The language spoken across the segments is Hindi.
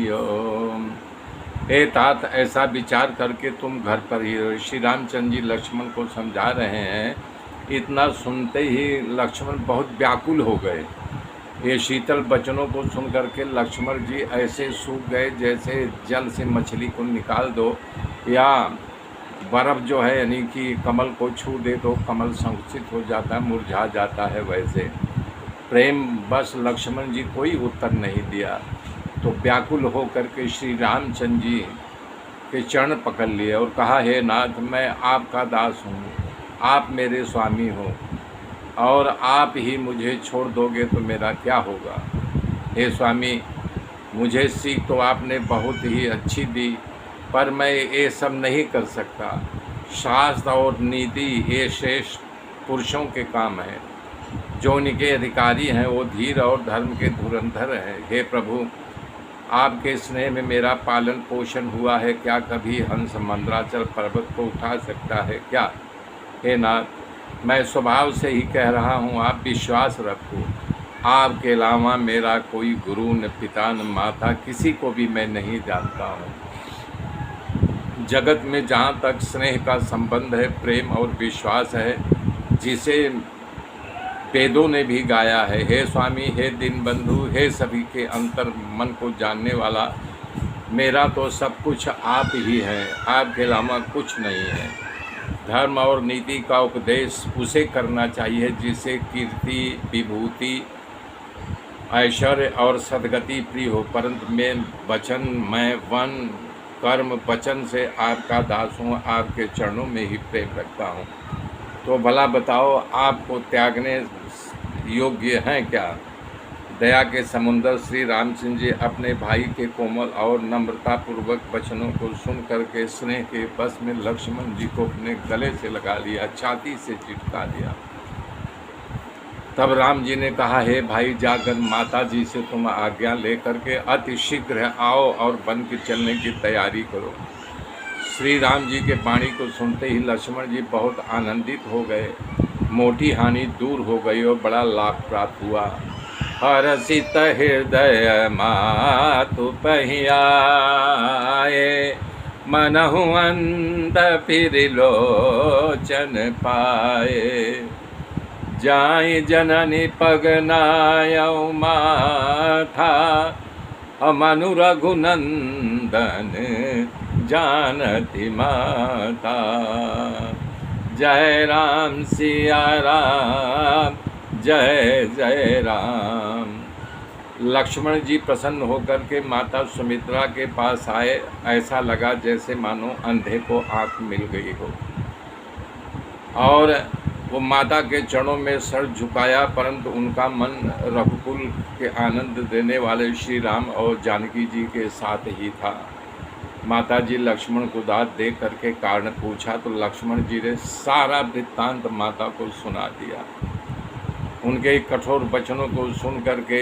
रहियो। हे तात, ऐसा विचार करके तुम घर पर ही रहो। श्री रामचंद्र जी लक्ष्मण को समझा रहे हैं। इतना सुनते ही लक्ष्मण बहुत व्याकुल हो गए। ये शीतल वचनों को सुन करके लक्ष्मण जी ऐसे सूख गए जैसे जल से मछली को निकाल दो या बर्फ़ जो है यानी कि कमल को छू दे तो कमल संकुचित हो जाता है, मुरझा जाता है। वैसे प्रेम बस लक्ष्मण जी कोई उत्तर नहीं दिया। तो व्याकुल हो करके श्री रामचंद्र जी के चरण पकड़ लिए और कहा, हे नाथ, मैं आपका दास हूँ, आप मेरे स्वामी हो और आप ही मुझे छोड़ दोगे तो मेरा क्या होगा। हे स्वामी, मुझे सीख तो आपने बहुत ही अच्छी दी, पर मैं ये सब नहीं कर सकता। शास्त्र और नीति ये श्रेष्ठ पुरुषों के काम है। जो उनके अधिकारी हैं वो धीर और धर्म के धुरंधर हैं। हे प्रभु, आपके स्नेह में मेरा पालन पोषण हुआ है, क्या कभी हंस मंदराचल पर्वत को उठा सकता है क्या। हे नाथ, मैं स्वभाव से ही कह रहा हूँ, आप विश्वास रखो। आपके अलावा मेरा कोई गुरु न पिता न माता, किसी को भी मैं नहीं जानता हूँ। जगत में जहाँ तक स्नेह का संबंध है, प्रेम और विश्वास है, जिसे वेदों ने भी गाया है। हे स्वामी, हे दीनबंधु, हे सभी के अंतर मन को जानने वाला, मेरा तो सब कुछ आप ही है, आपके अलावा कुछ नहीं है। धर्म और नीति का उपदेश उसे करना चाहिए जिसे कीर्ति, विभूति, ऐश्वर्य और सद्गति प्रिय हो, परंतु मैं वन कर्म वचन से आपका दास हूँ, आपके चरणों में ही प्रेम रखता हूँ। तो भला बताओ, आपको त्यागने योग्य हैं क्या। दया के समुंदर श्री रामचंद्र जी अपने भाई के कोमल और नम्रतापूर्वक वचनों को सुन करके स्नेह के बस में लक्ष्मण जी को अपने गले से लगा लिया, छाती से चिपका दिया। तब राम जी ने कहा, हे भाई, जाकर माता जी से तुम आज्ञा लेकर के अति शीघ्र आओ और बन के चलने की तैयारी करो। श्री राम जी के वाणी को सुनते ही लक्ष्मण जी बहुत आनंदित हो गए। मोटी हानि दूर हो गई और बड़ा लाभ प्राप्त हुआ। हर्षित हृदय मातु पहियाए, मनहु अंत फिर लोचन पाए। जाय जननी पगनायौ माथा, मनु रघुनंदन जानती माता। जय राम सिया राम, जय जय राम। लक्ष्मण जी प्रसन्न होकर के माता सुमित्रा के पास आए। ऐसा लगा जैसे मानो अंधे को आँख मिल गई हो, और वो माता के चरणों में सर झुकाया, परंतु उनका मन रघुकुल के आनंद देने वाले श्री राम और जानकी जी के साथ ही था। माता जी लक्ष्मण को दाद दे करके कारण पूछा तो लक्ष्मण जी ने सारा वृत्तांत माता को सुना दिया। उनके कठोर वचनों को सुन करके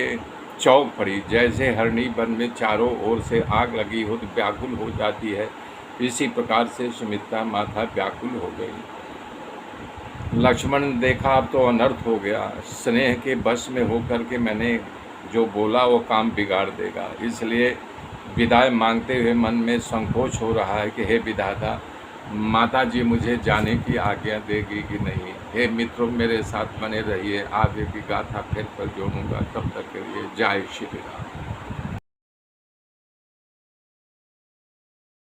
चौंक पड़ी। जैसे हरणी वन में चारों ओर से आग लगी हो तो व्याकुल हो जाती है, इसी प्रकार से सुमित्रा माता व्याकुल हो गई। लक्ष्मण ने देखा अब तो अनर्थ हो गया, स्नेह के बस में होकर के मैंने जो बोला वो काम बिगाड़ देगा। इसलिए विदाई मांगते हुए मन में संकोच हो रहा है कि हे विधाता, माता जी मुझे जाने की आज्ञा देगी कि नहीं। हे मित्रों, मेरे साथ बने रहिए, आगे की गाथा फिर पर जोड़ूंगा। तब तक के लिए जय श्री राम।